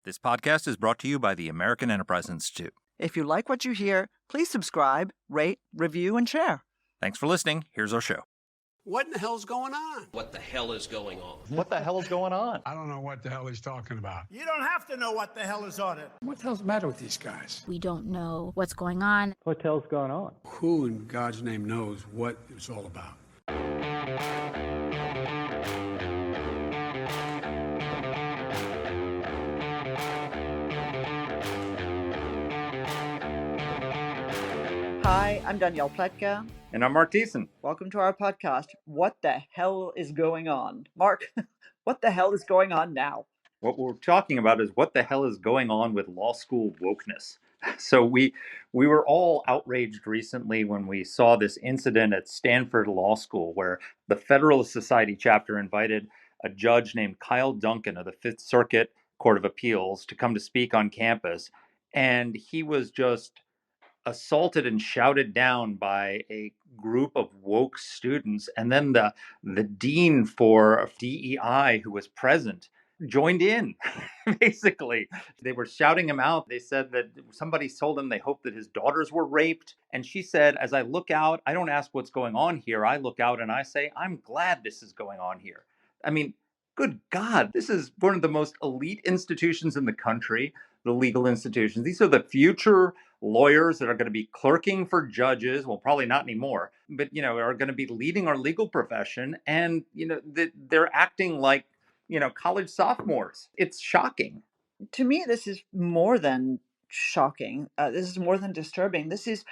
This podcast is brought to you by the American Enterprise Institute. If you like what you hear, please subscribe, rate, review, and share. Thanks for listening. Here's our show. What in the hell's going on? What the hell is going on? What the hell is going on? I don't know what the hell he's talking about. You don't have to know what the hell is on it. What the hell's the matter with these guys? We don't know what's going on. What the hell's going on? Who in God's name knows what it's all about? Hi, I'm Danielle Pletka. And I'm Mark Thiessen. Welcome to our podcast, What the Hell is Going On? Mark, what the hell is going on now? What we're talking about is what the hell is going on with law school wokeness. So we were all outraged recently when we saw this incident at Stanford Law School where the Federalist Society chapter invited a judge named Kyle Duncan of the Fifth Circuit Court of Appeals to come to speak on campus. And he was just assaulted and shouted down by a group of woke students. And then the dean for DEI, who was present, joined in. Basically, they were shouting him out. They said that somebody told him they hoped that his daughters were raped. And she said, as I look out, I don't ask what's going on here. I look out and I say, I'm glad this is going on here. I mean, good God, this is one of the most elite institutions in the country, the legal institutions. These are the future lawyers that are going to be clerking for judges. Well, probably not anymore, but, are going to be leading our legal profession. And, they're acting like, college sophomores. It's shocking. To me, this is more than shocking. This is more than disturbing. This is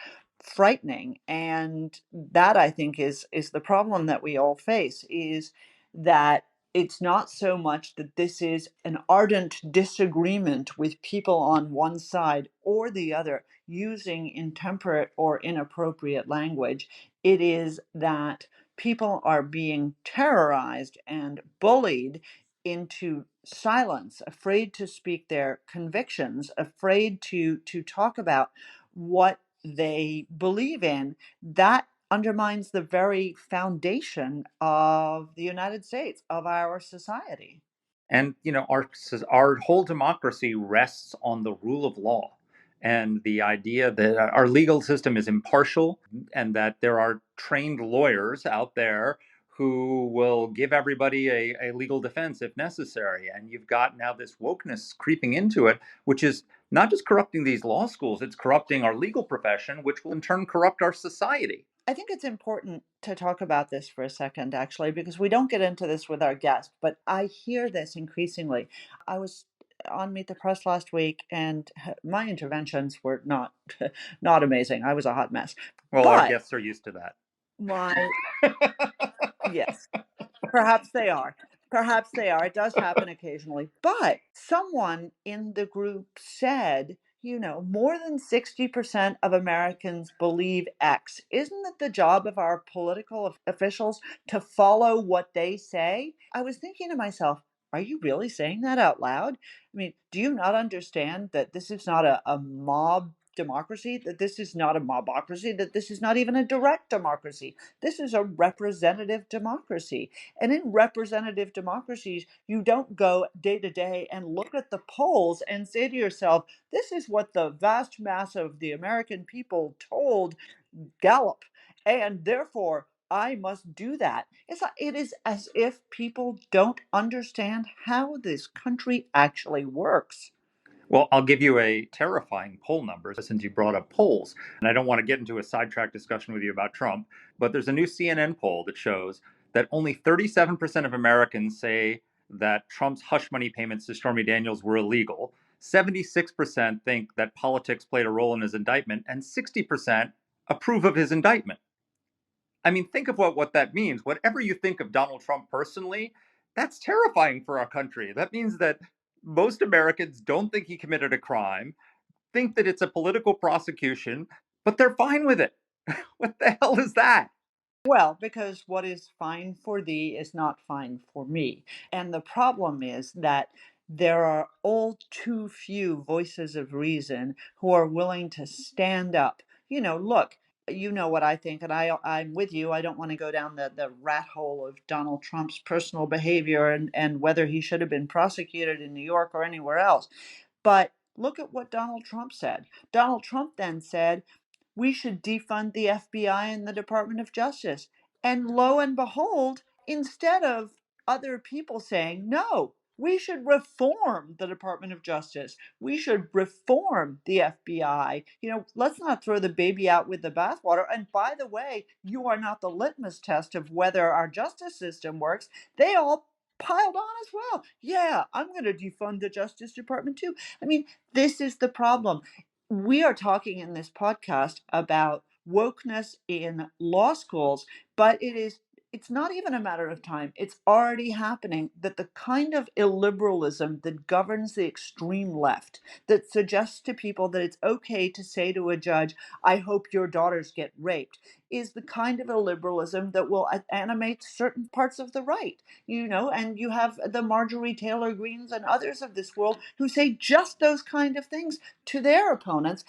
frightening. And that, I think, is the problem that we all face, is that it's not so much that this is an ardent disagreement with people on one side or the other using intemperate or inappropriate language. It is that people are being terrorized and bullied into silence, afraid to speak their convictions, afraid to talk about what they believe in. That undermines the very foundation of the United States, of our society. And, our whole democracy rests on the rule of law and the idea that our legal system is impartial and that there are trained lawyers out there who will give everybody a legal defense if necessary. And you've got now this wokeness creeping into it, which is not just corrupting these law schools, it's corrupting our legal profession, which will in turn corrupt our society. I think it's important to talk about this for a second, actually, because we don't get into this with our guest, but I hear this increasingly. I was on Meet the Press last week, and my interventions were not amazing. I was a hot mess. Well, our guests are used to that. Yes, perhaps they are. Perhaps they are. It does happen occasionally. But someone in the group said, more than 60% of Americans believe X. Isn't it the job of our political officials to follow what they say? I was thinking to myself, are you really saying that out loud? I mean, do you not understand that this is not a mob democracy, that this is not a mobocracy, that this is not even a direct democracy? This is a representative democracy. And in representative democracies, you don't go day to day and look at the polls and say to yourself, this is what the vast mass of the American people told Gallup, and therefore I must do that. It is as if people don't understand how this country actually works. Well, I'll give you a terrifying poll number since you brought up polls. And I don't want to get into a sidetrack discussion with you about Trump, but there's a new CNN poll that shows that only 37% of Americans say that Trump's hush money payments to Stormy Daniels were illegal. 76% think that politics played a role in his indictment, and 60% approve of his indictment. I mean, think of what that means. Whatever you think of Donald Trump personally, that's terrifying for our country. That means that most Americans don't think he committed a crime, think that it's a political prosecution, but they're fine with it. What the hell is that? Well, because what is fine for thee is not fine for me. And the problem is that there are all too few voices of reason who are willing to stand up. Look, you know what I think, and I'm with you. I don't want to go down the rat hole of Donald Trump's personal behavior and whether he should have been prosecuted in New York or anywhere else. But look at what Donald Trump said. Donald Trump then said, we should defund the FBI and the Department of Justice. And lo and behold, instead of other people saying, no, we should reform the Department of Justice, we should reform the FBI. Let's not throw the baby out with the bathwater. And by the way, you are not the litmus test of whether our justice system works. They all piled on as well. Yeah, I'm going to defund the Justice Department too. I mean, this is the problem. We are talking in this podcast about wokeness in law schools, but it's not even a matter of time. It's already happening that the kind of illiberalism that governs the extreme left, that suggests to people that it's okay to say to a judge, I hope your daughters get raped, is the kind of illiberalism that will animate certain parts of the right. And you have the Marjorie Taylor Greens and others of this world who say just those kind of things to their opponents.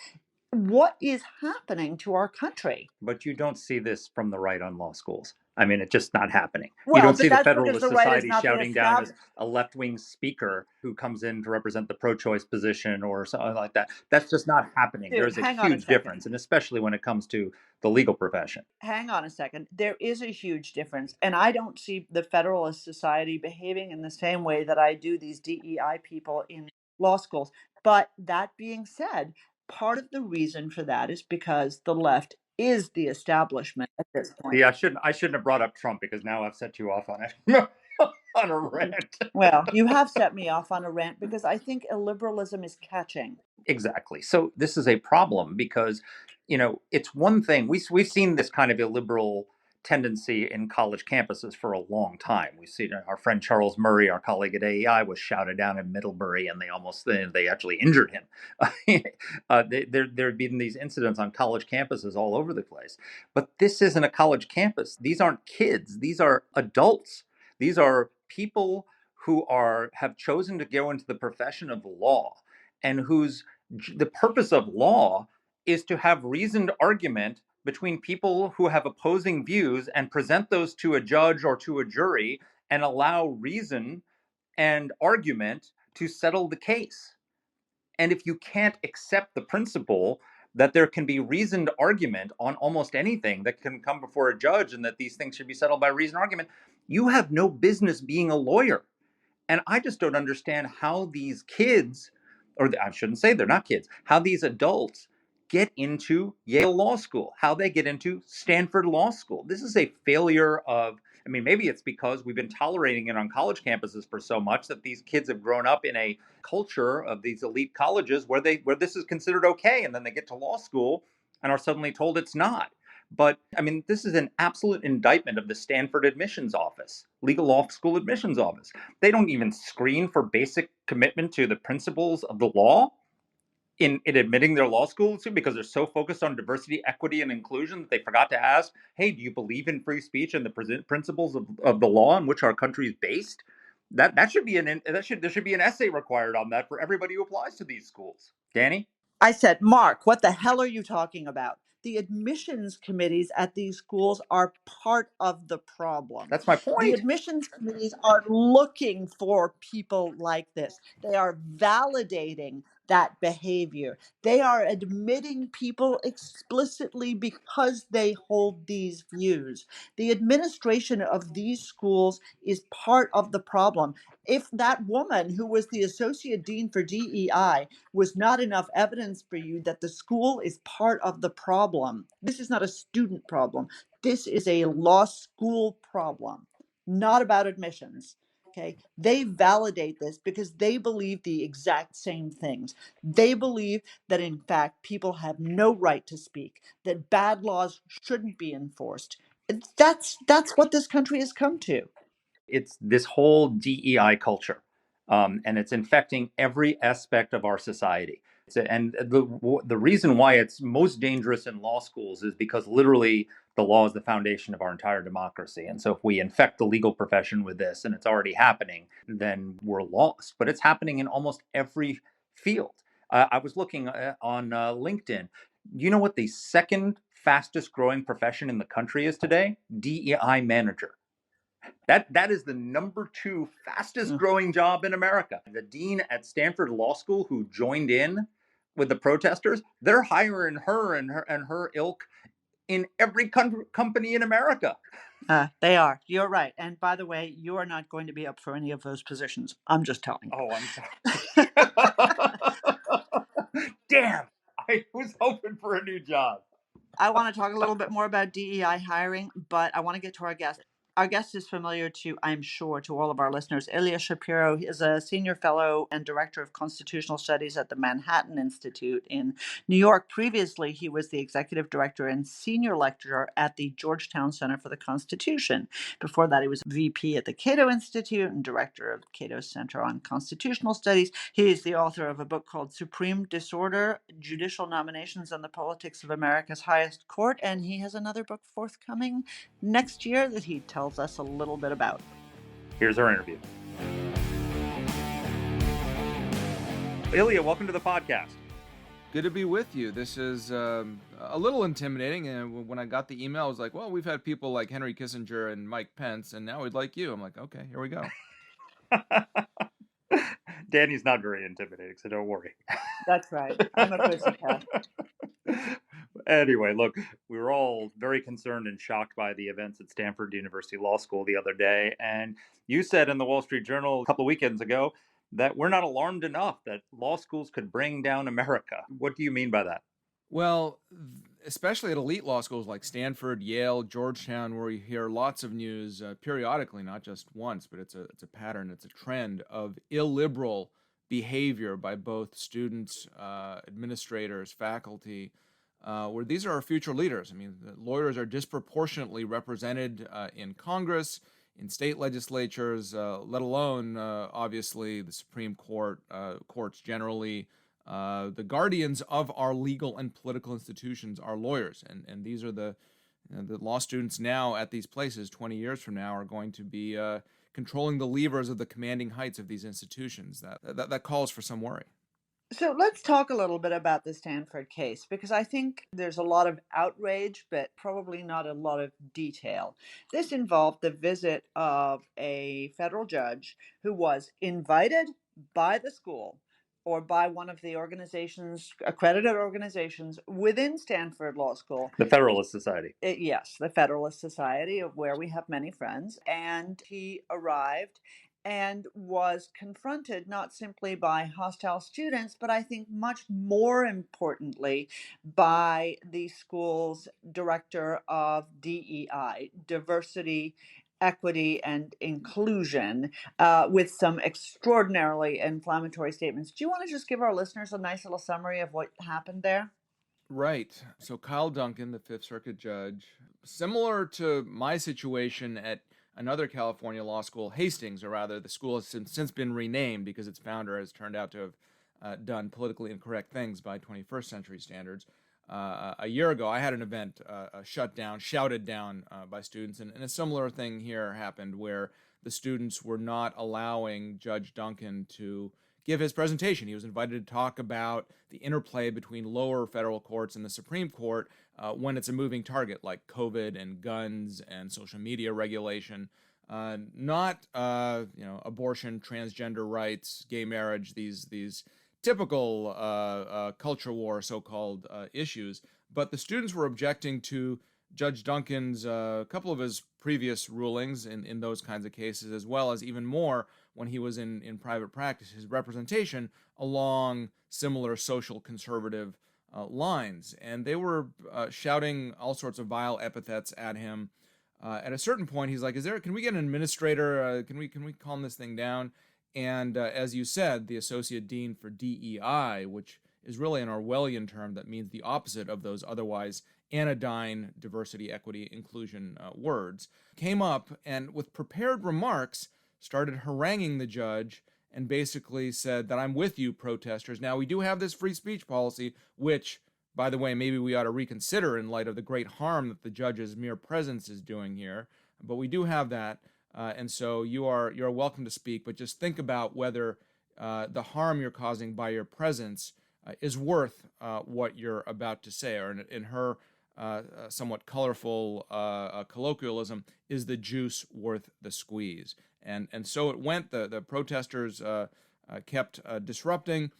What is happening to our country? But you don't see this from the right on law schools. I mean, it's just not happening. You Well, don't but see the that's because Federalist the right is Society not the shouting down as established. a left-wing speaker who comes in to represent the pro-choice position or something like that. That's just not happening. Dude, There's a hang on a huge second. difference, and especially when it comes to the legal profession. Hang on a second. There is a huge difference. And I don't see the Federalist Society behaving in the same way that I do these DEI people in law schools. But that being said, part of the reason for that is because the left is the establishment at this point. See, I shouldn't have brought up Trump because now I've set you off on it. On a rant. Well, you have set me off on a rant because I think illiberalism is catching. Exactly. So this is a problem because, it's one thing we've seen this kind of illiberal tendency in college campuses for a long time. We've seen our friend Charles Murray, our colleague at AEI, was shouted down in Middlebury, and they actually injured him. There have been these incidents on college campuses all over the place. But this isn't a college campus. These aren't kids. These are adults. These are people who have chosen to go into the profession of law and the purpose of law is to have reasoned argument between people who have opposing views and present those to a judge or to a jury and allow reason and argument to settle the case. And if you can't accept the principle that there can be reasoned argument on almost anything that can come before a judge and that these things should be settled by reasoned argument, you have no business being a lawyer. And I just don't understand how these kids, or I shouldn't say they're not kids, how these adults get into Yale Law School, how they get into Stanford Law School. This is a failure of, maybe it's because we've been tolerating it on college campuses for so much that these kids have grown up in a culture of these elite colleges where this is considered okay, and then they get to law school and are suddenly told it's not. But this is an absolute indictment of the Stanford admissions office, legal law school admissions office. They don't even screen for basic commitment to the principles of the law in admitting their law school to, because they're so focused on diversity, equity, and inclusion that they forgot to ask, hey, do you believe in free speech and the principles of the law in which our country is based? There should be an essay required on that for everybody who applies to these schools. Danny? I said, Mark, what the hell are you talking about? The admissions committees at these schools are part of the problem. That's my The point. admissions committees are looking for people like this. They are validating that behavior. They are admitting people explicitly because they hold these views. The administration of these schools is part of the problem. If that woman who was the associate dean for DEI was not enough evidence for you that the school is part of the problem, this is not a student problem. This is a law school problem, not about admissions. Okay. They validate this because they believe the exact same things. They believe that, in fact, people have no right to speak, that bad laws shouldn't be enforced. That's what this country has come to. It's this whole DEI culture, and it's infecting every aspect of our society. And the reason why it's most dangerous in law schools is because literally the law is the foundation of our entire democracy. And so if we infect the legal profession with this, and it's already happening, then we're lost. But it's happening in almost every field. I was looking on LinkedIn. Do you know what the second fastest growing profession in the country is today? DEI manager. That is the number 2 fastest growing job in America. The dean at Stanford Law School who joined in with the protesters, they're hiring her and her ilk in every company in America. They are. You're right. And by the way, you are not going to be up for any of those positions. I'm just telling you. Oh, I'm sorry. Damn. I was hoping for a new job. I want to talk a little bit more about DEI hiring, but I want to get to our guest. Our guest is familiar to, I'm sure, to all of our listeners. Ilya Shapiro is a senior fellow and director of constitutional studies at the Manhattan Institute in New York. Previously, he was the executive director and senior lecturer at the Georgetown Center for the Constitution. Before that, he was VP at the Cato Institute and director of Cato's Center on Constitutional Studies. He is the author of a book called Supreme Disorder: Judicial Nominations and the Politics of America's Highest Court, and he has another book forthcoming next year that he tells us a little bit about. Here's our interview. Ilya, welcome to the podcast. Good to be with you. This is a little intimidating. And when I got the email, I was like, well, we've had people like Henry Kissinger and Mike Pence, and now we'd like you. I'm like, okay, here we go. Danny's not very intimidating, so don't worry. That's right. I'm a pussycat. Anyway, look, we were all very concerned and shocked by the events at Stanford University Law School the other day. And you said in the Wall Street Journal a couple of weekends ago that we're not alarmed enough that law schools could bring down America. What do you mean by that? Well, especially at elite law schools like Stanford, Yale, Georgetown, where you hear lots of news periodically, not just once, but it's a pattern, it's a trend of illiberal behavior by both students, administrators, faculty, where these are our future leaders. I mean, the lawyers are disproportionately represented in Congress, in state legislatures, let alone, obviously, the Supreme Court, courts generally. The guardians of our legal and political institutions are lawyers, and these are the law students now at these places 20 years from now are going to be controlling the levers of the commanding heights of these institutions. That calls for some worry. So let's talk a little bit about the Stanford case, because I think there's a lot of outrage, but probably not a lot of detail. This involved the visit of a federal judge who was invited by the school or by one of the organizations, accredited organizations within Stanford Law School. The Federalist Society. Yes, the Federalist Society, of where we have many friends. And he arrived and was confronted not simply by hostile students, but I think much more importantly by the school's director of DEI, diversity, equity, and inclusion, with some extraordinarily inflammatory statements. Do you want to just give our listeners a nice little summary of what happened there? Right. So Kyle Duncan, the Fifth Circuit judge, similar to my situation at another California law school, Hastings, or rather, the school has since been renamed because its founder has turned out to have done politically incorrect things by 21st century standards. A year ago, I had an event shouted down by students, and a similar thing here happened where the students were not allowing Judge Duncan to give his presentation. He was invited to talk about the interplay between lower federal courts and the Supreme Court when it's a moving target like COVID and guns and social media regulation, not abortion, transgender rights, gay marriage, these typical culture war so-called issues. But the students were objecting to Judge Duncan's couple of his previous rulings in those kinds of cases, as well as even more when he was in private practice, his representation along similar social conservative lines. And they were shouting all sorts of vile epithets at him. At a certain point, he's like, can we get an administrator? Can we calm this thing down? And as you said, the associate dean for DEI, which is really an Orwellian term that means the opposite of those otherwise anodyne diversity, equity, inclusion words, came up and with prepared remarks started haranguing the judge and basically said that I'm with you, protesters. Now, we do have this free speech policy, which, by the way, maybe we ought to reconsider in light of the great harm that the judge's mere presence is doing here. But we do have that. And so you're welcome to speak, but just think about whether the harm you're causing by your presence is worth what you're about to say. Or in her somewhat colorful colloquialism, is the juice worth the squeeze? And so it went. The protesters kept disrupting.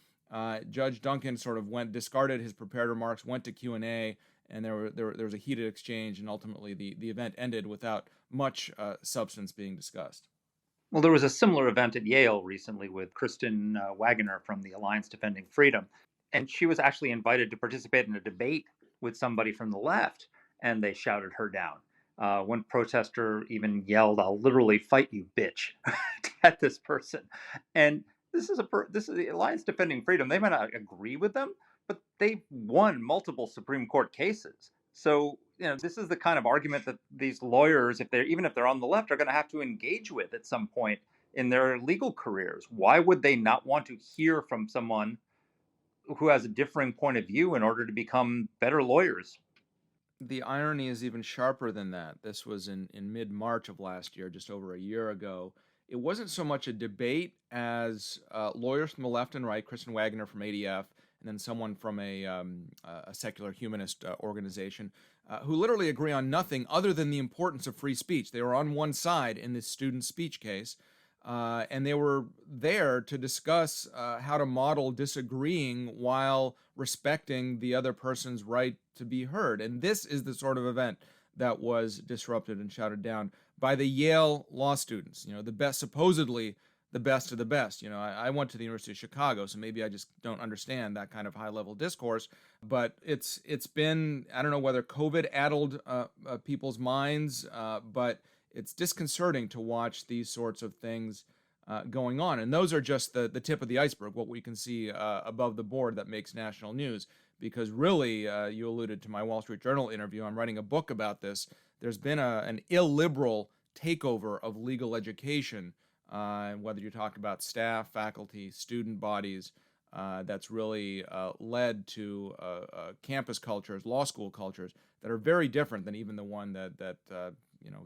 Judge Duncan sort of discarded his prepared remarks, went to Q&A, and there was a heated exchange, and ultimately the event ended without much substance being discussed. Well, there was a similar event at Yale recently with Kristen Waggoner from the Alliance Defending Freedom, and she was actually invited to participate in a debate with somebody from the left, and they shouted her down. One protester even yelled, "I'll literally fight you, bitch," at this person. And this is the Alliance Defending Freedom. They might not agree with them, but they've won multiple Supreme Court cases. So, this is the kind of argument that these lawyers, even if they're on the left, are going to have to engage with at some point in their legal careers. Why would they not want to hear from someone who has a differing point of view in order to become better lawyers? The irony is even sharper than that. This was in mid-March of last year, just over a year ago. It wasn't so much a debate as lawyers from the left and right, Kristen Waggoner from ADF, and then someone from a secular humanist organization, who literally agree on nothing other than the importance of free speech. They were on one side in this student speech case, and they were there to discuss how to model disagreeing while respecting the other person's right to be heard. And this is the sort of event that was disrupted and shouted down by the Yale law students, the best, supposedly the best of the best. I went to the University of Chicago, so maybe I just don't understand that kind of high-level discourse. But it's been, I don't know whether COVID addled people's minds, but it's disconcerting to watch these sorts of things going on. And those are just the tip of the iceberg, what we can see above the board that makes national news. Because really, you alluded to my Wall Street Journal interview. I'm writing a book about this. There's been an illiberal takeover of legal education, whether you talk about staff, faculty, student bodies, that's really led to campus cultures, law school cultures that are very different than even the one that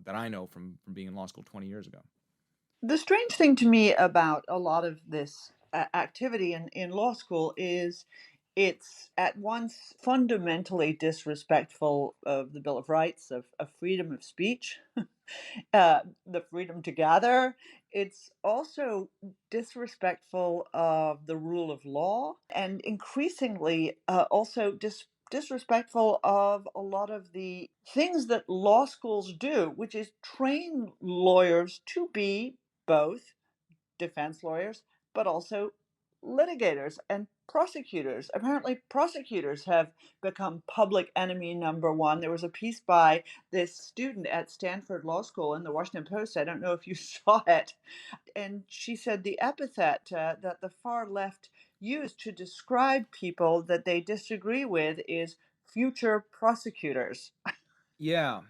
I know from being in law school 20 years ago. The strange thing to me about a lot of this activity in law school is it's at once fundamentally disrespectful of the Bill of Rights, of freedom of speech, the freedom to gather. It's also disrespectful of the rule of law, and increasingly also disrespectful of a lot of the things that law schools do, which is train lawyers to be both defense lawyers, but also litigators and prosecutors. Apparently, prosecutors have become public enemy number one. There was a piece by this student at Stanford Law School in the Washington Post. I don't know if you saw it. And she said the epithet that the far left use to describe people that they disagree with is future prosecutors. Yeah,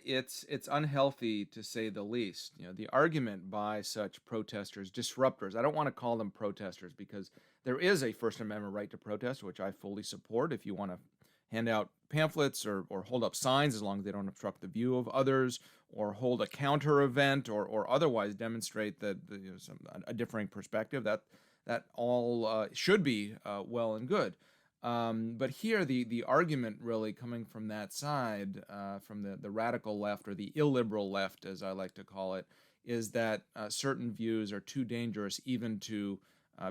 it's unhealthy to say the least. The argument by such protesters, disruptors. I don't want to call them protesters because there is a First Amendment right to protest, which I fully support. If you want to hand out pamphlets or hold up signs, as long as they don't obstruct the view of others, or hold a counter event, or otherwise demonstrate that a differing perspective, that all should be well and good. But here, the argument really coming from that side, from the radical left, or the illiberal left, as I like to call it, is that certain views are too dangerous even to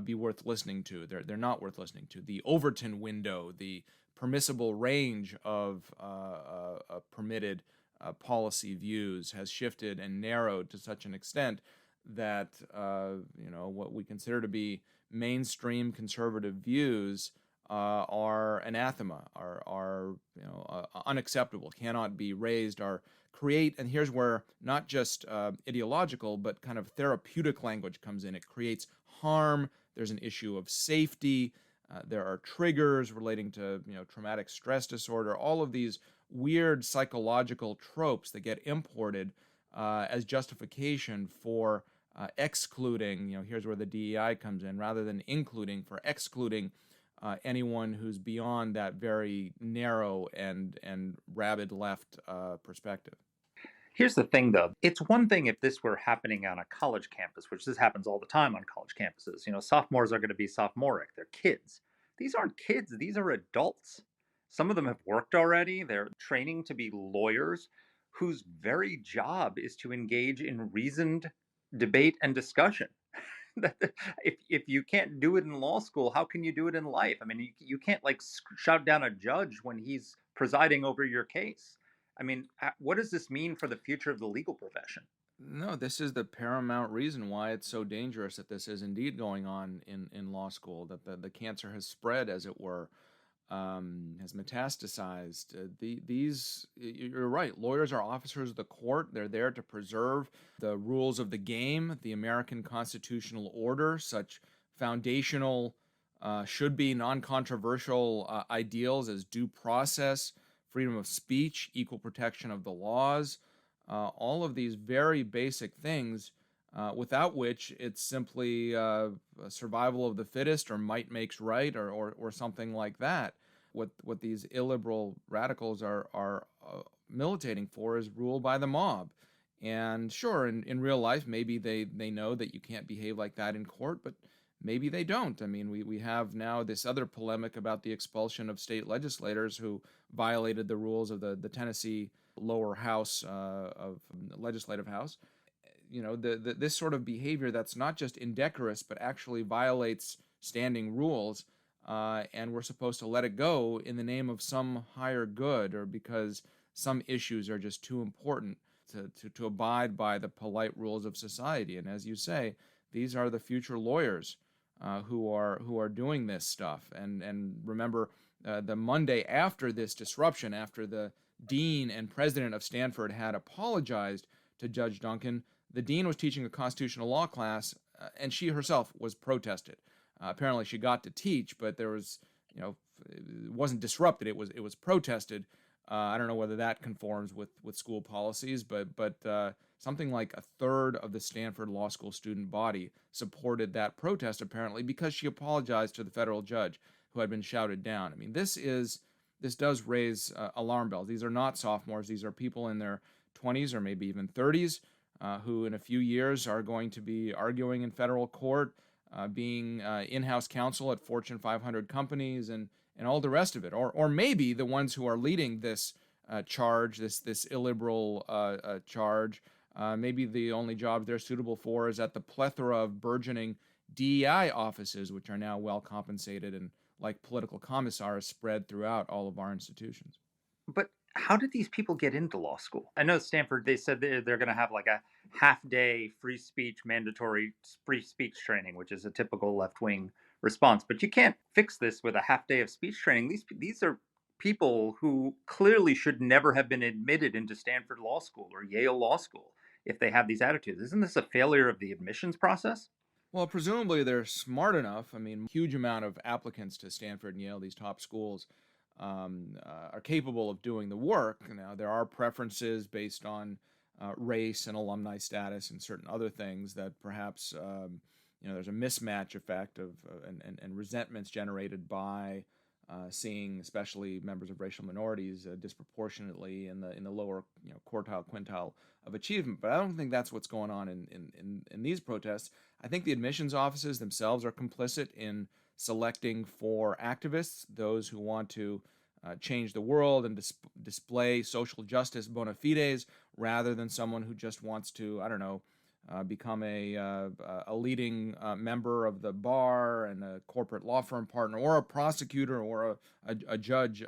be worth listening to. They're not worth listening to. The Overton window, the permissible range of permitted policy views has shifted and narrowed to such an extent that what we consider to be mainstream conservative views are anathema, are unacceptable, cannot be raised, are create. And here's where not just ideological, but kind of therapeutic language comes in. It creates harm. There's an issue of safety. There are triggers relating to traumatic stress disorder. All of these weird psychological tropes that get imported as justification for excluding. Here's where the DEI comes in, rather than including, for excluding anyone who's beyond that very narrow and rabid left perspective. Here's the thing, though. It's one thing if this were happening on a college campus, which this happens all the time on college campuses. Sophomores are going to be sophomoric. They're kids. These aren't kids. These are adults. Some of them have worked already. They're training to be lawyers whose very job is to engage in reasoned debate and discussion. if you can't do it in law school, how can you do it in life? I mean, you can't like shout down a judge when he's presiding over your case. I mean, what does this mean for the future of the legal profession? No, this is the paramount reason why it's so dangerous that this is indeed going on in law school, that the cancer has spread, as it were, has metastasized. You're right. Lawyers are officers of the court. They're there to preserve the rules of the game, the American constitutional order, such foundational, should be non-controversial ideals as due process, freedom of speech, equal protection of the laws, all of these very basic things, without which it's simply survival of the fittest, or might makes right, or something like that. What these illiberal radicals are militating for is rule by the mob. And sure, in real life, maybe they know that you can't behave like that in court, but maybe they don't. I mean, we have now this other polemic about the expulsion of state legislators who violated the rules of the Tennessee lower house of legislative house. You know, this sort of behavior that's not just indecorous but actually violates standing rules, and we're supposed to let it go in the name of some higher good, or because some issues are just too important to abide by the polite rules of society. And as you say, these are the future lawyers who are doing this stuff. And remember, the Monday after this disruption, after the dean and president of Stanford had apologized to Judge Duncan, the dean was teaching a constitutional law class, and she herself was protested. Apparently, she got to teach, but there was, it wasn't disrupted. It was protested. I don't know whether that conforms with school policies, but something like a third of the Stanford Law School student body supported that protest, apparently, because she apologized to the federal judge who had been shouted down. I mean, this does raise alarm bells. These are not sophomores. These are people in their 20s or maybe even 30s who in a few years are going to be arguing in federal court, being in-house counsel at Fortune 500 companies, and all the rest of it. Or maybe the ones who are leading this charge, this illiberal charge, maybe the only jobs they're suitable for is at the plethora of burgeoning DEI offices, which are now well compensated and like political commissars spread throughout all of our institutions. But how did these people get into law school? I know Stanford, they said they're going to have like a half-day free speech, mandatory free speech training, which is a typical left-wing response. But you can't fix this with a half day of speech training. These are people who clearly should never have been admitted into Stanford Law School or Yale Law School if they have these attitudes. Isn't this a failure of the admissions process? Well, presumably they're smart enough. I mean, huge amount of applicants to Stanford and Yale, these top schools, are capable of doing the work. Now, there are preferences based on race and alumni status and certain other things that perhaps there's a mismatch effect of and resentments generated by seeing especially members of racial minorities disproportionately in the lower quartile, quintile of achievement. But I don't think that's what's going on in these protests. I think the admissions offices themselves are complicit in selecting for activists, those who want to change the world and display social justice bona fides, rather than someone who just wants to, I don't know, become a leading member of the bar and a corporate law firm partner, or a prosecutor, or a judge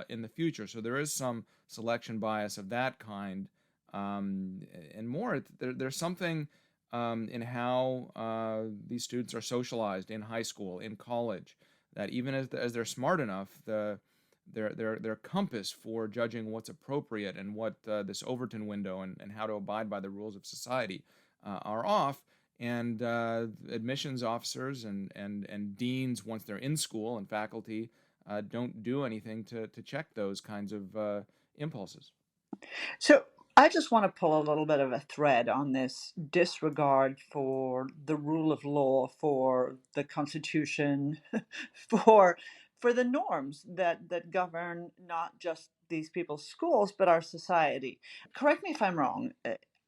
in the future. So there is some selection bias of that kind, and more. There's something in how these students are socialized in high school, in college, that even as they're smart enough, their compass for judging what's appropriate and what this Overton window and how to abide by the rules of society are off. And admissions officers and deans, once they're in school, and faculty don't do anything to check those kinds of impulses. So I just want to pull a little bit of a thread on this disregard for the rule of law, for the Constitution, for the norms that govern not just these people's schools but our society. Correct me if I'm wrong.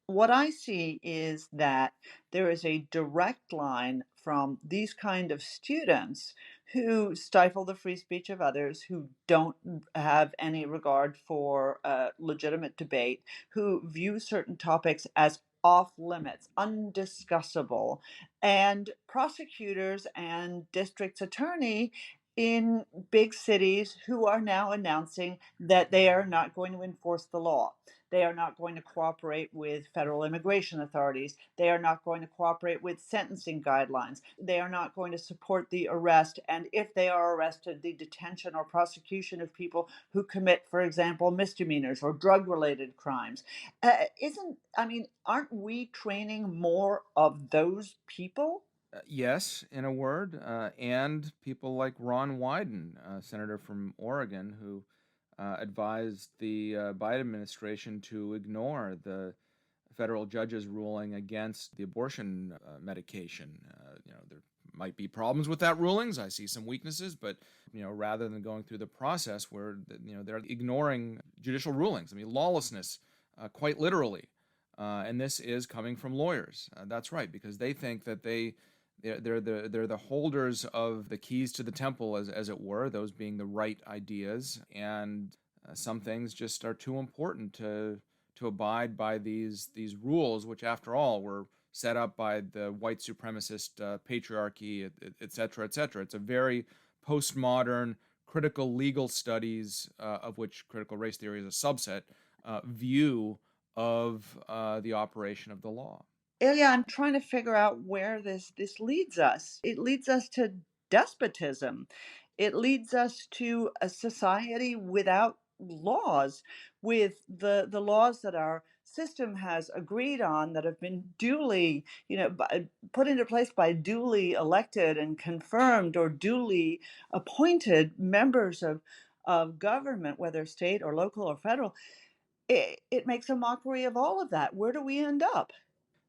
What I see is that there is a direct line from these kind of students who stifle the free speech of others, who don't have any regard for legitimate debate, who view certain topics as off limits, undiscussable, and prosecutors and district's attorney in big cities who are now announcing that they are not going to enforce the law. They are not going to cooperate with federal immigration authorities. They are not going to cooperate with sentencing guidelines. They are not going to support the arrest, and if they are arrested, the detention or prosecution of people who commit, for example, misdemeanors or drug related crimes. Aren't we training more of those people? Yes, in a word, and people like Ron Wyden, senator from Oregon, who advised the Biden administration to ignore the federal judge's ruling against the abortion medication. There might be problems with that rulings. I see some weaknesses, but rather than going through the process where they're ignoring judicial rulings. I mean, lawlessness, quite literally, and this is coming from lawyers. That's right, because they think that they're the holders of the keys to the temple, as it were, those being the right ideas, and some things just are too important to abide by these rules, which, after all, were set up by the white supremacist patriarchy, et cetera, et cetera. It's a very postmodern, critical legal studies, of which critical race theory is a subset, view of the operation of the law. Ilya, I'm trying to figure out where this leads us. It leads us to despotism. It leads us to a society without laws, with the laws that our system has agreed on, that have been duly, put into place by duly elected and confirmed or duly appointed members of government, whether state or local or federal. It makes a mockery of all of that. Where do we end up?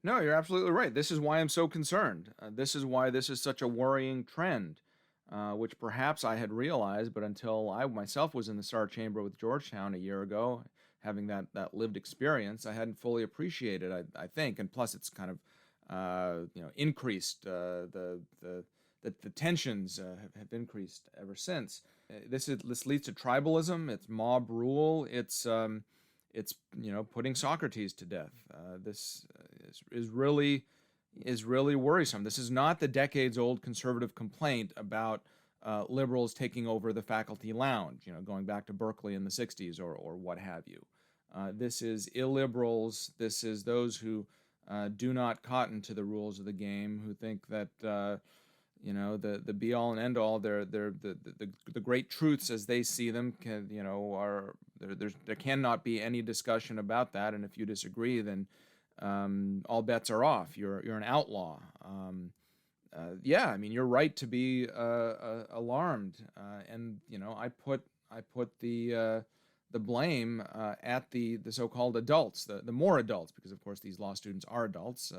No, you're absolutely right. This is why I'm so concerned. This is why this is such a worrying trend, which perhaps I had realized, but until I myself was in the Star Chamber with Georgetown a year ago, having that lived experience, I hadn't fully appreciated. I think, and plus, it's kind of increased. The tensions have increased ever since. This leads to tribalism. It's mob rule. It's putting Socrates to death. This is really worrisome. This is not the decades-old conservative complaint about liberals taking over the faculty lounge, going back to Berkeley in the 60s or what have you. This is illiberals. This is those who do not cotton to the rules of the game, who think that the be all and end all, the great truths as they see them are there cannot be any discussion about that, and if you disagree, then all bets are off. You're an outlaw. Yeah, I mean, you're right to be alarmed, and I put the blame at the so-called adults, the more adults, because of course these law students are adults.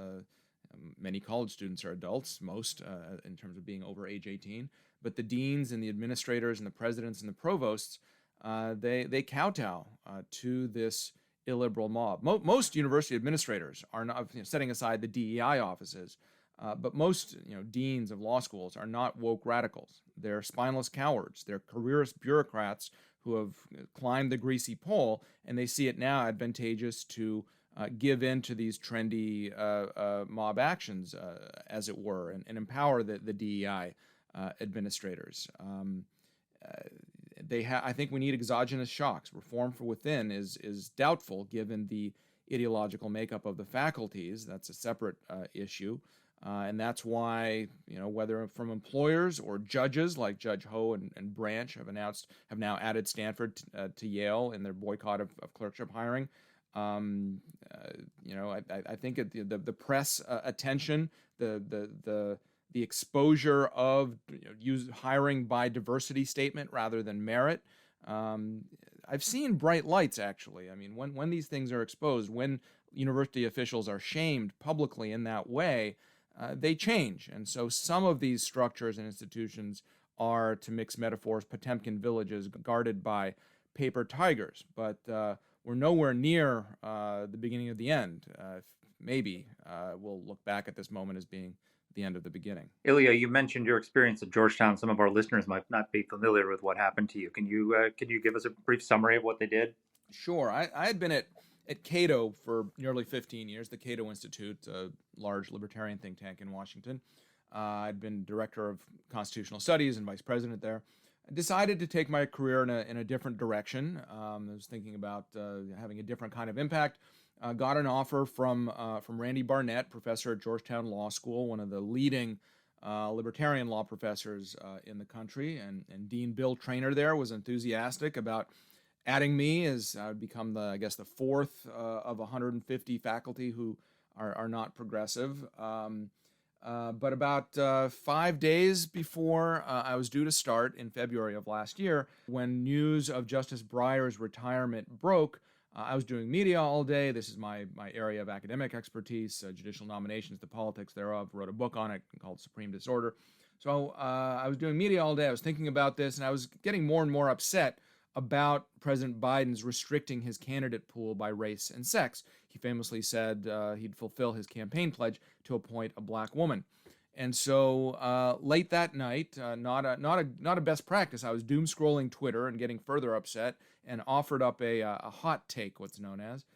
Many college students are adults, most in terms of being over age 18. But the deans and the administrators and the presidents and the provosts, they kowtow to this illiberal mob. Most university administrators are not, setting aside the DEI offices, but most deans of law schools are not woke radicals. They're spineless cowards. They're careerist bureaucrats who have climbed the greasy pole, and they see it now advantageous to give in to these trendy mob actions, as it were, and empower the DEI administrators. I think we need exogenous shocks. Reform from within is doubtful given the ideological makeup of the faculties. That's a separate issue. And that's why, whether from employers or judges like Judge Ho and Branch have now added Stanford to Yale in their boycott of clerkship hiring. I think the press attention, the exposure of hiring by diversity statement rather than merit. I've seen bright lights, actually. I mean, when these things are exposed, when university officials are shamed publicly in that way, they change. And so some of these structures and institutions are, to mix metaphors, Potemkin villages guarded by paper tigers. But we're nowhere near the beginning of the end. Maybe we'll look back at this moment as being the end of the beginning. Ilya, you mentioned your experience at Georgetown. Some of our listeners might not be familiar with what happened to you. Can you give us a brief summary of what they did? Sure. I had been at Cato for nearly 15 years, the Cato Institute, a large libertarian think tank in Washington. I'd been director of constitutional studies and vice president there. I decided to take my career in a different direction. I was thinking about having a different kind of impact. Got an offer from Randy Barnett, professor at Georgetown Law School, one of the leading libertarian law professors in the country, and Dean Bill Traynor there was enthusiastic about adding me as I would become the fourth of 150 faculty who are not progressive. But about 5 days before I was due to start in February of last year, when news of Justice Breyer's retirement broke, I was doing media all day. This is my area of academic expertise, judicial nominations, the politics thereof. Wrote a book on it called Supreme Disorder. So I was doing media all day. I was thinking about this, and I was getting more and more upset about President Biden's restricting his candidate pool by race and sex. He famously said he'd fulfill his campaign pledge to appoint a black woman. And so late that night, not a best practice, I was doom scrolling Twitter and getting further upset, and offered up a hot take, what's known as,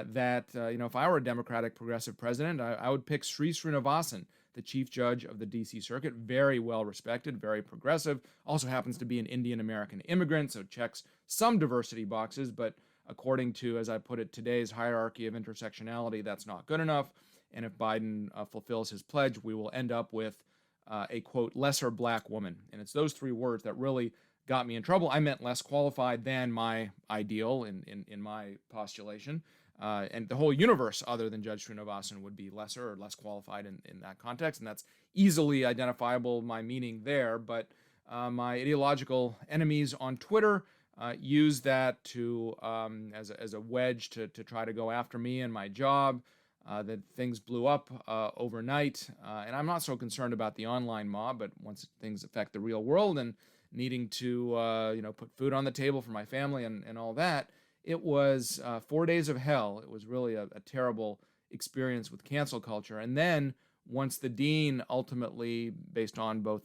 that if I were a Democratic progressive president, I would pick Sri Srinivasan, the chief judge of the D.C. Circuit, very well respected, very progressive, also happens to be an Indian American immigrant, so checks some diversity boxes, but according to, as I put it, today's hierarchy of intersectionality, that's not good enough. And if Biden fulfills his pledge, we will end up with a, quote, lesser black woman. And it's those three words that really got me in trouble. I meant less qualified than my ideal in my postulation. And the whole universe other than Judge Srinivasan would be lesser or less qualified in that context. And that's easily identifiable, my meaning there. But my ideological enemies on Twitter use that to as a wedge to try to go after me and my job. That things blew up overnight. And I'm not so concerned about the online mob, but once things affect the real world and needing to put food on the table for my family and all that, it was 4 days of hell. It was really a terrible experience with cancel culture. And then once the dean ultimately, based on both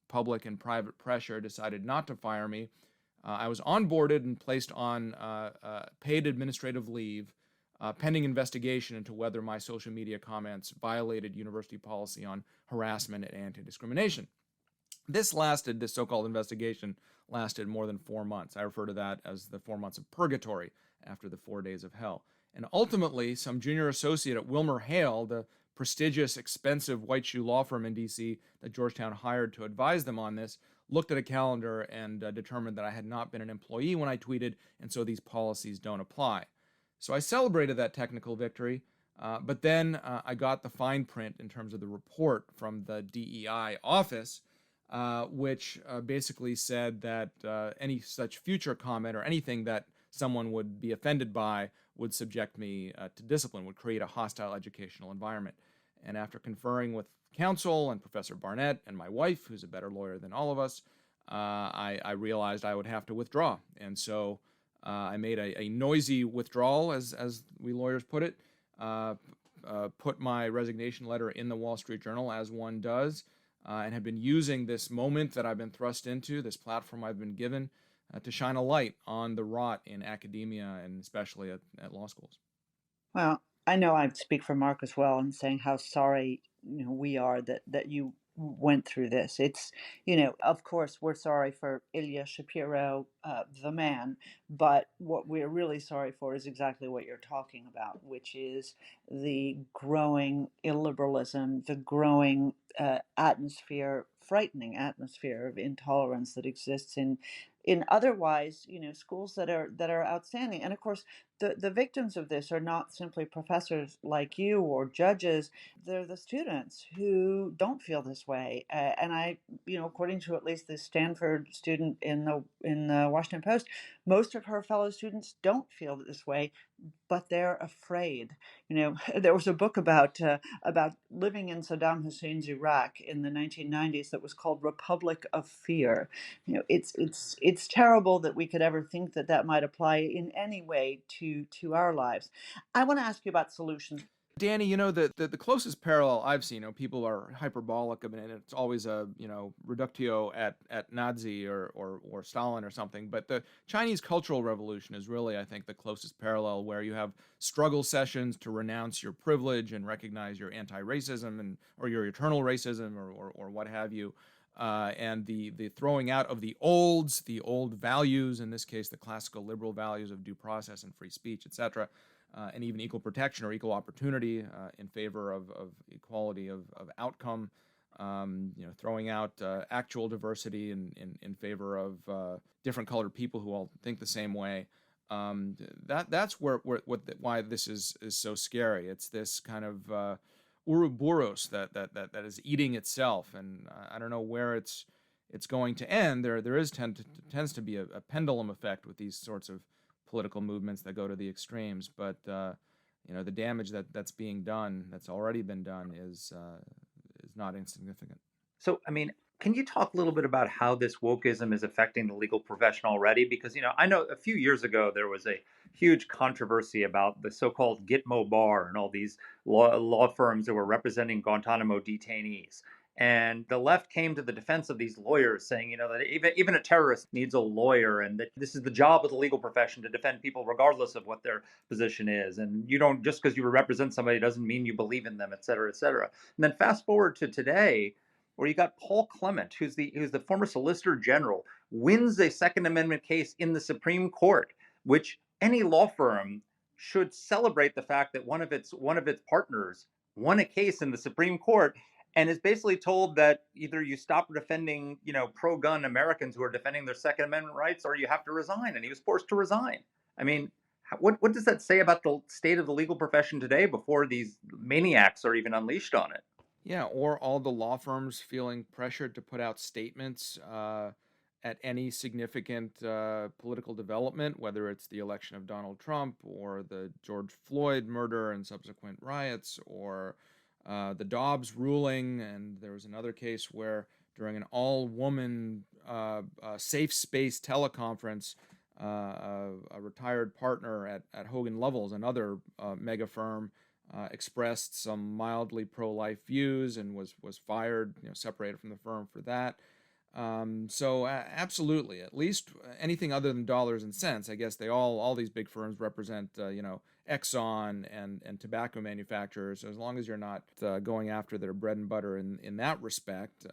public and private pressure, decided not to fire me, I was onboarded and placed on paid administrative leave pending investigation into whether my social media comments violated university policy on harassment and anti-discrimination. This so-called investigation lasted more than 4 months. I refer to that as the 4 months of purgatory after the 4 days of hell. And ultimately, some junior associate at WilmerHale, the prestigious, expensive white shoe law firm in D.C. that Georgetown hired to advise them on this, looked at a calendar and determined that I had not been an employee when I tweeted, and so these policies don't apply. So I celebrated that technical victory, but then I got the fine print in terms of the report from the DEI office, which basically said that any such future comment or anything that someone would be offended by would subject me to discipline, would create a hostile educational environment. And after conferring with counsel and Professor Barnett and my wife, who's a better lawyer than all of us, I realized I would have to withdraw. And so I made a noisy withdrawal, as we lawyers put it, put my resignation letter in the Wall Street Journal, as one does, and have been using this moment that I've been thrust into, this platform I've been given, to shine a light on the rot in academia and especially at law schools. Well, I know I speak for Mark as well in saying how sorry we are that you went through this. It's of course we're sorry for Ilya Shapiro, the man, but what we're really sorry for is exactly what you're talking about, which is the growing illiberalism, the growing frightening atmosphere of intolerance that exists in otherwise schools that are outstanding. And of course the victims of this are not simply professors like you or judges. They're the students who don't feel this way. And I, according to at least this Stanford student in the Washington Post, most of her fellow students don't feel this way, but they're afraid. There was a book about living in Saddam Hussein's Iraq in the 1990s that was called Republic of Fear. It's terrible that we could ever think that might apply in any way to to our lives. I want to ask you about solutions. Danny, the closest parallel I've seen, people are hyperbolic of it, and it's always a, reductio at Nazi or Stalin or something. But the Chinese Cultural Revolution is really, I think, the closest parallel, where you have struggle sessions to renounce your privilege and recognize your anti-racism or your eternal racism or what have you. And the throwing out of the old values, in this case, the classical liberal values of due process and free speech, etc., and even equal protection or equal opportunity in favor of equality of outcome, throwing out actual diversity in favor of different colored people who all think the same way. That's why this is so scary. It's this kind of Ouroboros that is eating itself, and I don't know where it's going to end. There tends to be a pendulum effect with these sorts of political movements that go to the extremes, but the damage that's being done, that's already been done, is not insignificant. So, can you talk a little bit about how this wokeism is affecting the legal profession already? Because, I know a few years ago there was a huge controversy about the so-called Gitmo Bar and all these law firms that were representing Guantanamo detainees. And the left came to the defense of these lawyers, saying, that even a terrorist needs a lawyer, and that this is the job of the legal profession to defend people regardless of what their position is. And you don't, just because you represent somebody doesn't mean you believe in them, et cetera, et cetera. And then fast forward to today, where you got Paul Clement, who's the former Solicitor General, wins a Second Amendment case in the Supreme Court, which any law firm should celebrate the fact that one of its partners won a case in the Supreme Court, and is basically told that either you stop defending, pro-gun Americans who are defending their Second Amendment rights, or you have to resign. And he was forced to resign. What does that say about the state of the legal profession today before these maniacs are even unleashed on it? Yeah, or all the law firms feeling pressured to put out statements at any significant political development, whether it's the election of Donald Trump or the George Floyd murder and subsequent riots, or the Dobbs ruling. And there was another case where during an all-woman safe space teleconference, a retired partner at Hogan Lovells, another mega firm, expressed some mildly pro-life views and was fired, separated from the firm for that. So absolutely, at least anything other than dollars and cents. I guess all these big firms represent, Exxon and tobacco manufacturers. So as long as you're not going after their bread and butter in that respect,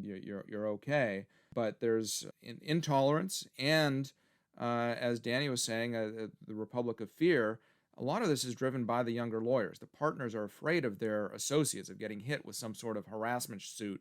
you're okay. But there's intolerance, and as Danny was saying, the Republic of Fear. A lot of this is driven by the younger lawyers. The partners are afraid of their associates, of getting hit with some sort of harassment suit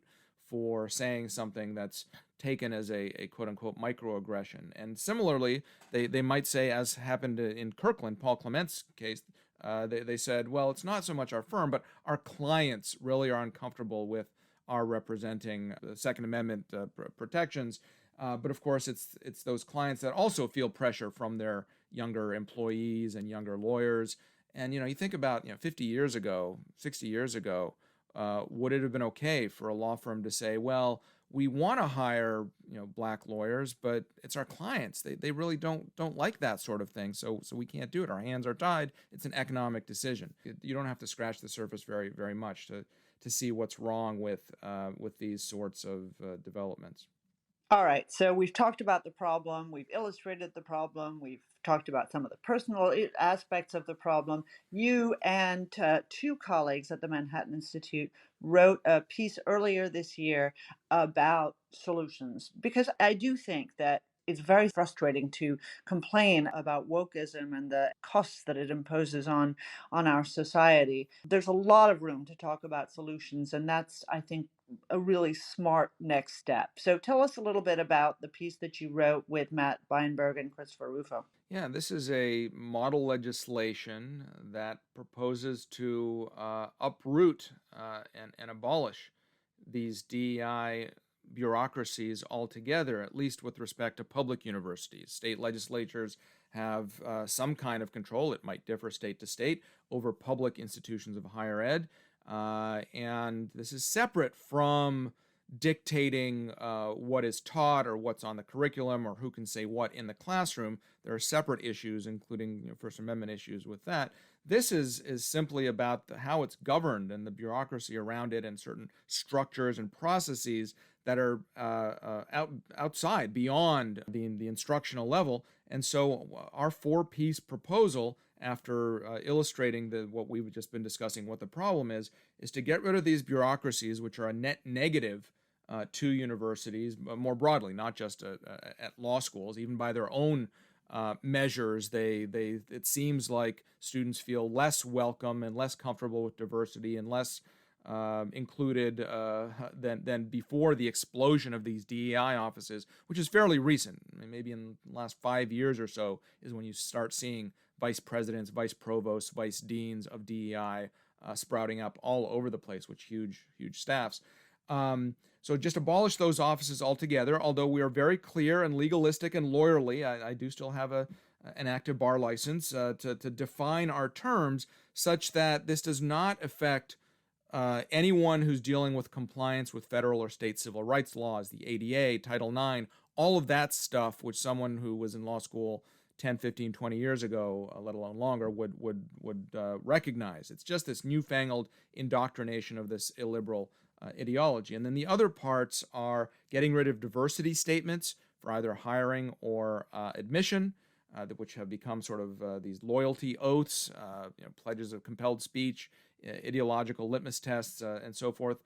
for saying something that's taken as a quote-unquote microaggression. And similarly, they might say, as happened in Kirkland, Paul Clement's case, they said, well, it's not so much our firm, but our clients really are uncomfortable with our representing the Second Amendment protections. But of course, it's those clients that also feel pressure from their younger employees and younger lawyers. And, you think about, 50 years ago, 60 years ago, would it have been okay for a law firm to say, well, we want to hire, black lawyers, but it's our clients. They really don't like that sort of thing. So we can't do it. Our hands are tied. It's an economic decision. You don't have to scratch the surface very, very much to see what's wrong with these sorts of developments. All right, so we've talked about the problem, we've illustrated the problem, we've talked about some of the personal aspects of the problem. You and two colleagues at the Manhattan Institute wrote a piece earlier this year about solutions, because I do think that it's very frustrating to complain about wokeism and the costs that it imposes on our society. There's a lot of room to talk about solutions, and that's, I think, a really smart next step. So tell us a little bit about the piece that you wrote with Matt Weinberg and Christopher Rufo. Yeah, this is a model legislation that proposes to uproot and abolish these DEI bureaucracies altogether, at least with respect to public universities. State legislatures have some kind of control, it might differ state to state, over public institutions of higher ed. And this is separate from dictating what is taught or what's on the curriculum or who can say what in the classroom. There are separate issues, including First Amendment issues with that. This is simply about how it's governed and the bureaucracy around it and certain structures and processes that are outside, beyond the instructional level. And so our four-piece proposal, after illustrating what we've just been discussing, what the problem is to get rid of these bureaucracies, which are a net negative to universities, but more broadly, not just at law schools. Even by their own measures, it seems like students feel less welcome and less comfortable with diversity and less included than before the explosion of these DEI offices, which is fairly recent. I mean, maybe in the last 5 years or so is when you start seeing vice presidents, vice provosts, vice deans of DEI sprouting up all over the place with huge staffs. So just abolish those offices altogether, although we are very clear and legalistic and lawyerly. I do still have an active bar license to define our terms such that this does not affect anyone who's dealing with compliance with federal or state civil rights laws, the ADA, Title IX, all of that stuff, which someone who was in law school 10, 15, 20 years ago, let alone longer, would recognize. It's just this newfangled indoctrination of this illiberal ideology. And then the other parts are getting rid of diversity statements for either hiring or admission, which have become sort of these loyalty oaths, pledges of compelled speech, ideological litmus tests, and so forth.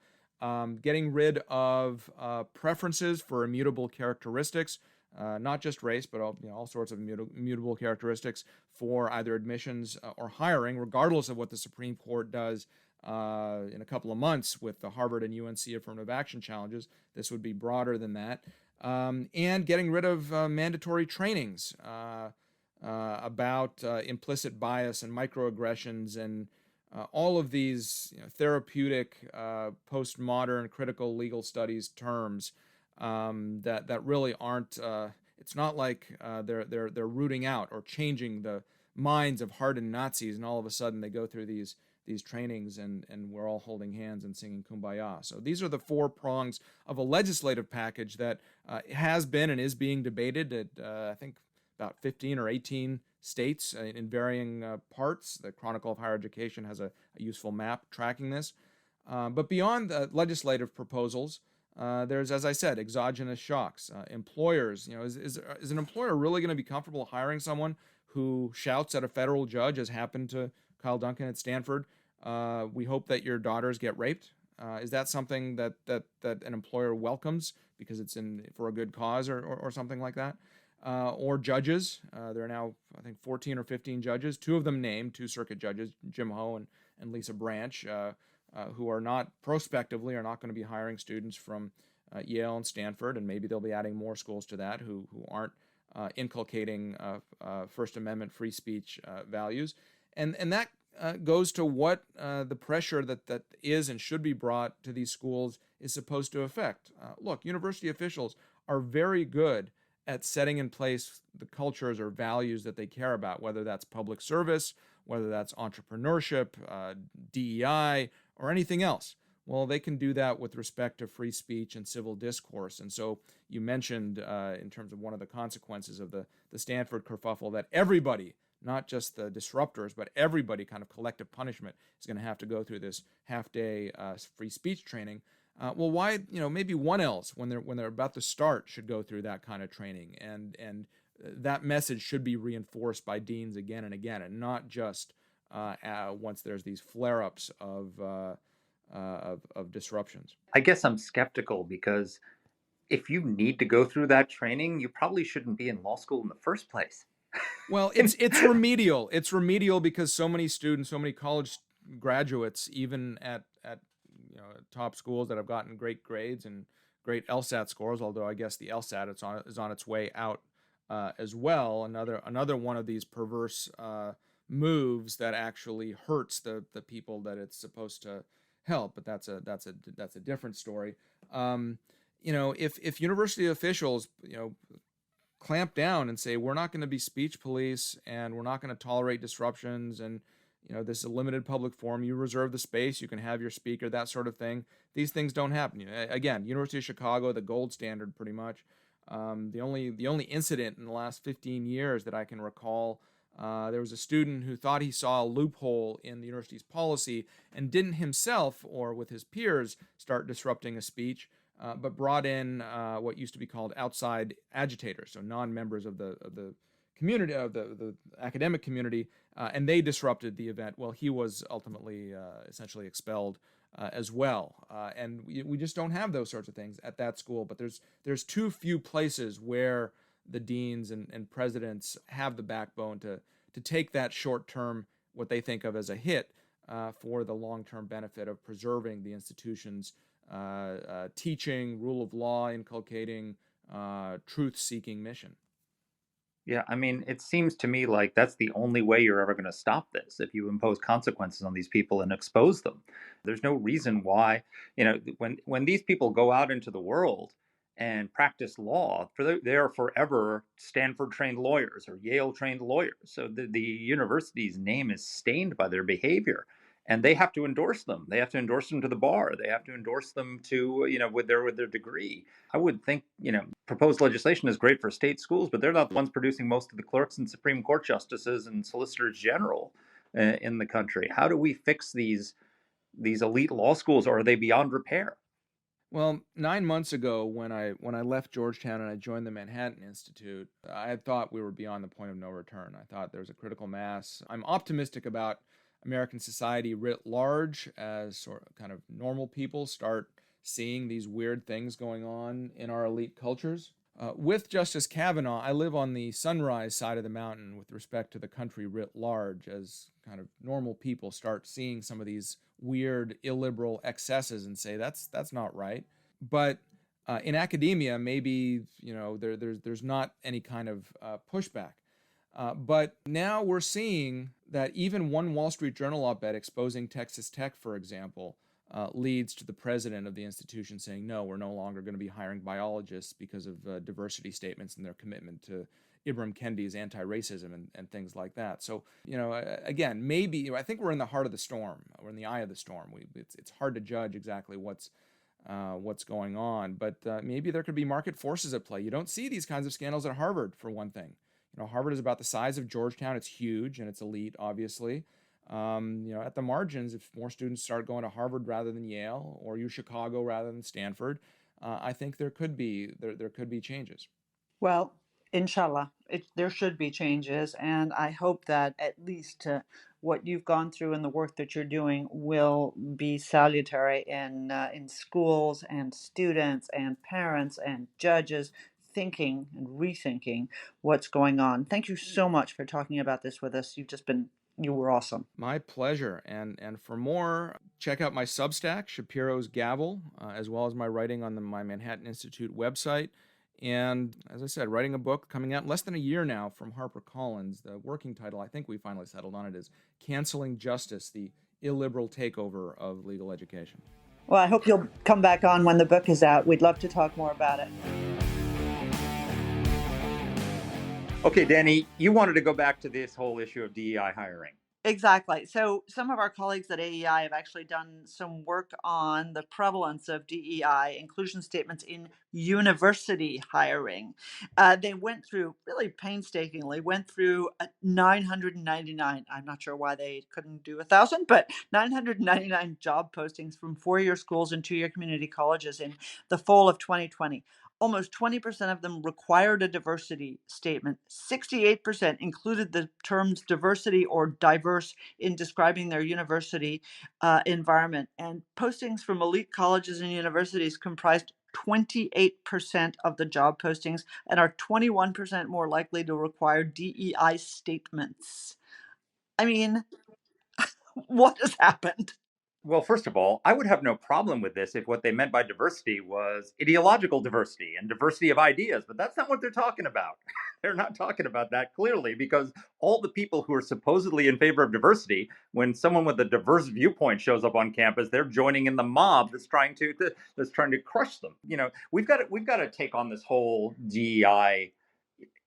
Getting rid of preferences for immutable characteristics, not just race, but all sorts of immutable characteristics for either admissions or hiring, regardless of what the Supreme Court does in a couple of months with the Harvard and UNC affirmative action challenges. This would be broader than that. And getting rid of mandatory trainings about implicit bias and microaggressions and all of these therapeutic, postmodern, critical legal studies terms that really aren't. It's not like they're rooting out or changing the minds of hardened Nazis, and all of a sudden they go through these trainings and we're all holding hands and singing Kumbaya. So these are the four prongs of a legislative package that has been and is being debated at I think about 15 or 18 states in varying parts. The Chronicle of Higher Education has a useful map tracking this. But beyond the legislative proposals, there's, as I said, exogenous shocks. Employers, is an employer really going to be comfortable hiring someone who shouts at a federal judge, as happened to Kyle Duncan at Stanford? We hope that your daughters get raped. Is that something that an employer welcomes because it's for a good cause or something like that? Or judges. There are now, I think, 14 or 15 judges, two of them named, two circuit judges, Jim Ho and Lisa Branch, who are not prospectively are not going to be hiring students from Yale and Stanford, and maybe they'll be adding more schools to that who aren't inculcating First Amendment free speech values. And that goes to what the pressure that is and should be brought to these schools is supposed to affect. Look, university officials are very good at setting in place the cultures or values that they care about, whether that's public service, whether that's entrepreneurship, DEI, or anything else. Well, they can do that with respect to free speech and civil discourse. And so you mentioned in terms of one of the consequences of the Stanford kerfuffle that everybody, not just the disruptors, but everybody, kind of collective punishment, is going to have to go through this half-day free speech training. Well, why? Maybe one else when they're about to start should go through that kind of training, and that message should be reinforced by deans again and again, and not just once there's these flare-ups of disruptions. I guess I'm skeptical because if you need to go through that training, you probably shouldn't be in law school in the first place. Well, it's remedial. It's remedial because so many students, so many college graduates, even at top schools that have gotten great grades and great LSAT scores, although I guess the LSAT is on its way out as well. Another one of these perverse moves that actually hurts the people that it's supposed to help. But that's a different story. If university officials clamp down and say we're not going to be speech police and we're not going to tolerate disruptions and this is a limited public forum. You reserve the space. You can have your speaker, that sort of thing. These things don't happen. Again, University of Chicago, the gold standard, pretty much. The only incident in the last 15 years that I can recall, there was a student who thought he saw a loophole in the university's policy and didn't himself or with his peers start disrupting a speech, but brought in what used to be called outside agitators, so non-members of the community, of the academic community, and they disrupted the event. Well, he was ultimately essentially expelled as well. And we just don't have those sorts of things at that school. But there's too few places where the deans and presidents have the backbone to take that short term, what they think of as a hit, for the long term benefit of preserving the institution's teaching, rule of law, inculcating, truth seeking mission. Yeah, I mean, it seems to me like that's the only way you're ever going to stop this, if you impose consequences on these people and expose them. There's no reason why, when these people go out into the world and practice law, they are forever Stanford trained lawyers or Yale trained lawyers. So the university's name is stained by their behavior. And they have to endorse them. They have to endorse them to the bar. They have to endorse them to, with their degree. I would think, proposed legislation is great for state schools, but they're not the ones producing most of the clerks and Supreme Court justices and solicitors general in the country. How do we fix these elite law schools, or are they beyond repair? Well, 9 months ago, when I left Georgetown and I joined the Manhattan Institute, I had thought we were beyond the point of no return. I thought there was a critical mass. I'm optimistic about American society writ large as sort of kind of normal people start seeing these weird things going on in our elite cultures. With Justice Kavanaugh, I live on the sunrise side of the mountain with respect to the country writ large, as kind of normal people start seeing some of these weird illiberal excesses and say that's not right. But in academia, maybe there's not any kind of pushback. But now we're seeing that even one Wall Street Journal op-ed exposing Texas Tech, for example, leads to the president of the institution saying, no, we're no longer going to be hiring biologists because of diversity statements and their commitment to Ibram Kendi's anti-racism and things like that. So, again, maybe I think we're in the heart of the storm. We're in the eye of the storm. It's hard to judge exactly what's going on, but maybe there could be market forces at play. You don't see these kinds of scandals at Harvard, for one thing. Harvard is about the size of Georgetown. It's huge and it's elite, obviously. At the margins, if more students start going to Harvard rather than Yale, or Chicago rather than Stanford, I think there could be changes. Well, inshallah, there should be changes, and I hope that at least what you've gone through and the work that you're doing will be salutary in schools and students and parents and judges thinking and rethinking what's going on. Thank you so much for talking about this with us. You were awesome. My pleasure. And for more, check out my Substack, Shapiro's Gavel, as well as my writing on my Manhattan Institute website. And as I said, writing a book coming out in less than a year now from HarperCollins. The working title, I think we finally settled on it, is Canceling Justice, the Illiberal Takeover of Legal Education. Well, I hope you'll come back on when the book is out. We'd love to talk more about it. Okay, Danny, you wanted to go back to this whole issue of DEI hiring. Exactly. So some of our colleagues at AEI have actually done some work on the prevalence of DEI inclusion statements in university hiring. They went through really painstakingly, 999. I'm not sure why they couldn't do 1,000, but 999 job postings from four-year schools and two-year community colleges in the fall of 2020. Almost 20% of them required a diversity statement. 68% included the terms diversity or diverse in describing their university environment. And postings from elite colleges and universities comprised 28% of the job postings and are 21% more likely to require DEI statements. I mean, what has happened? Well, first of all, I would have no problem with this if what they meant by diversity was ideological diversity and diversity of ideas, but that's not what they're talking about. They're not talking about that clearly, because all the people who are supposedly in favor of diversity, when someone with a diverse viewpoint shows up on campus, they're joining in the mob that's trying to crush them. We've got to take on this whole DEI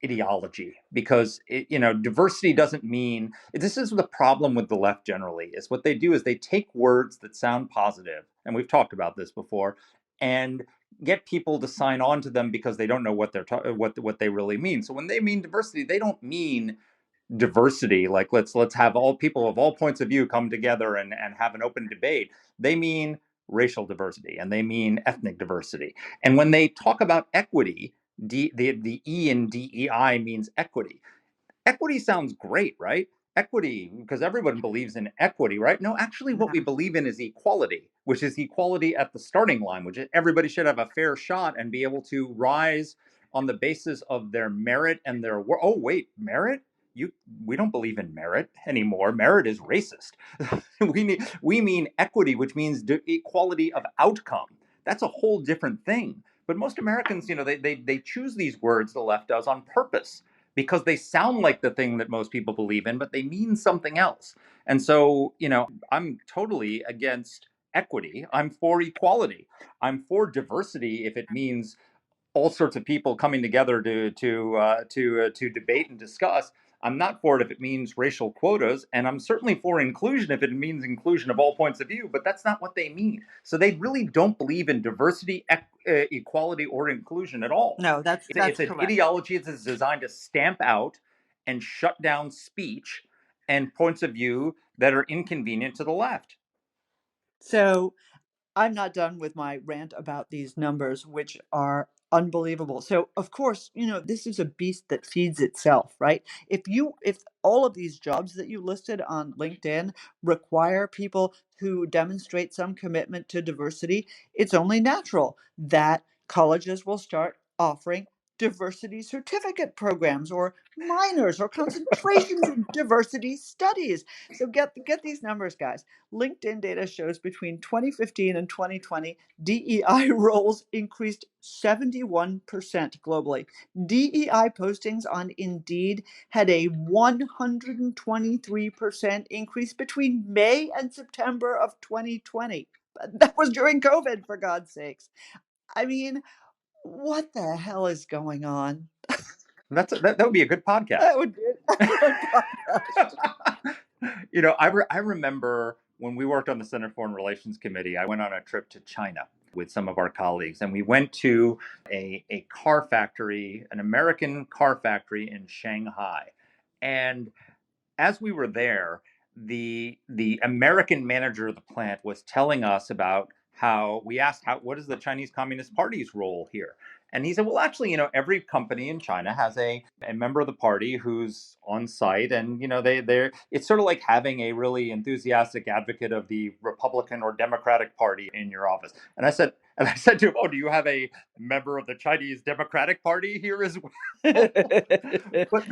ideology, because diversity doesn't mean, this is the problem with the left generally, is what they do is they take words that sound positive, and we've talked about this before, and get people to sign on to them because they don't know what what they really mean. So when they mean diversity, they don't mean diversity like let's have all people of all points of view come together and have an open debate. They mean racial diversity, and they mean ethnic diversity. And when they talk about equity, the E in DEI means equity. Equity sounds great, right? Equity, because everyone believes in equity, right? No, actually, what we believe in is equality, which is equality at the starting line, which is everybody should have a fair shot and be able to rise on the basis of their merit and their work. Oh, wait, merit? We don't believe in merit anymore. Merit is racist. we mean equity, which means equality of outcome. That's a whole different thing. But most Americans, they choose these words, the left does, on purpose, because they sound like the thing that most people believe in, but they mean something else. And so, I'm totally against equity. I'm for equality. I'm for diversity if it means all sorts of people coming together to debate and discuss. I'm not for it if it means racial quotas, and I'm certainly for inclusion if it means inclusion of all points of view. But that's not what they mean. So they really don't believe in diversity, equality, or inclusion at all. No, that's It's an correct. ideology that's designed to stamp out and shut down speech and points of view that are inconvenient to the left. So I'm not done with my rant about these numbers, which are unbelievable. So, of course, this is a beast that feeds itself, right? If all of these jobs that you listed on LinkedIn require people who demonstrate some commitment to diversity, it's only natural that colleges will start offering diversity certificate programs or minors or concentrations in diversity studies. So get these numbers, guys. LinkedIn data shows between 2015 and 2020, DEI roles increased 71% globally. DEI postings on Indeed had a 123% increase between May and September of 2020. That was during COVID, for God's sakes. I mean, what the hell is going on? That would be a good podcast. That would be an excellent podcast. I remember when we worked on the Center for Foreign Relations Committee, I went on a trip to China with some of our colleagues, and we went to a car factory, an American car factory in Shanghai. And as we were there, the American manager of the plant was telling us about how we asked what is the Chinese Communist Party's role here? And he said, well, actually, every company in China has a member of the party who's on site, and they're it's sort of like having a really enthusiastic advocate of the Republican or Democratic Party in your office. And I said to him, oh, do you have a member of the Chinese Democratic Party here as well? but,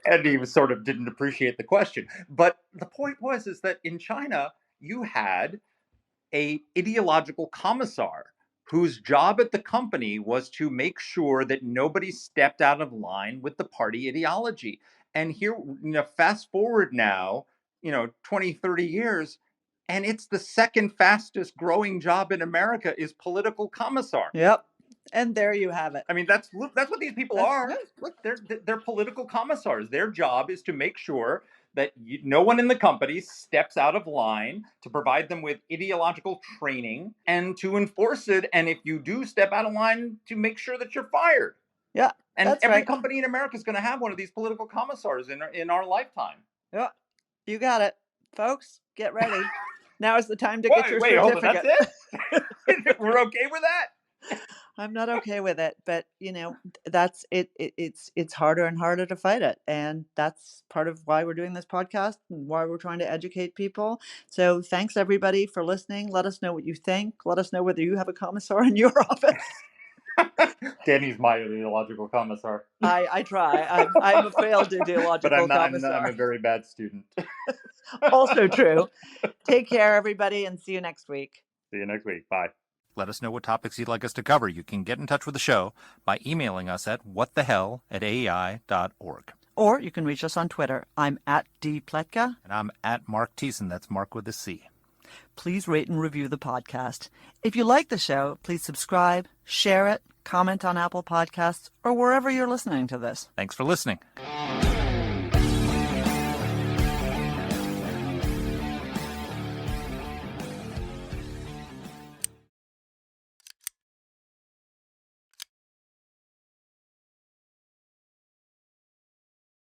and he sort of didn't appreciate the question. But the point is that in China, you had a ideological commissar whose job at the company was to make sure that nobody stepped out of line with the party ideology. And here, fast forward now, 20, 30 years, and it's the second fastest growing job in America is political commissar. Yep. And there you have it. I mean, that's what these people are. Look, they're political commissars. Their job is to make sure that no one in the company steps out of line, to provide them with ideological training and to enforce it. And if you do step out of line, to make sure that you're fired. Yeah, and that's every right. company in America is going to have one of these political commissars in our lifetime. Yeah, you got it, folks. Get ready. Now is the time to get your certificate. Hold on, that's it? We're okay with that? I'm not okay with it, but that's it. It's harder and harder to fight it, and that's part of why we're doing this podcast and why we're trying to educate people. So thanks everybody for listening. Let us know what you think. Let us know whether you have a commissar in your office. Danny's my ideological commissar. I try. I'm a failed ideological commissar. I'm a very bad student. Also true. Take care, everybody, and see you next week. See you next week. Bye. Let us know what topics you'd like us to cover. You can get in touch with the show by emailing us at whatthehell@aei.org. Or you can reach us on Twitter. I'm at D. Pletka. And I'm at Mark Thiessen. That's Mark with a C. Please rate and review the podcast. If you like the show, please subscribe, share it, comment on Apple Podcasts, or wherever you're listening to this. Thanks for listening.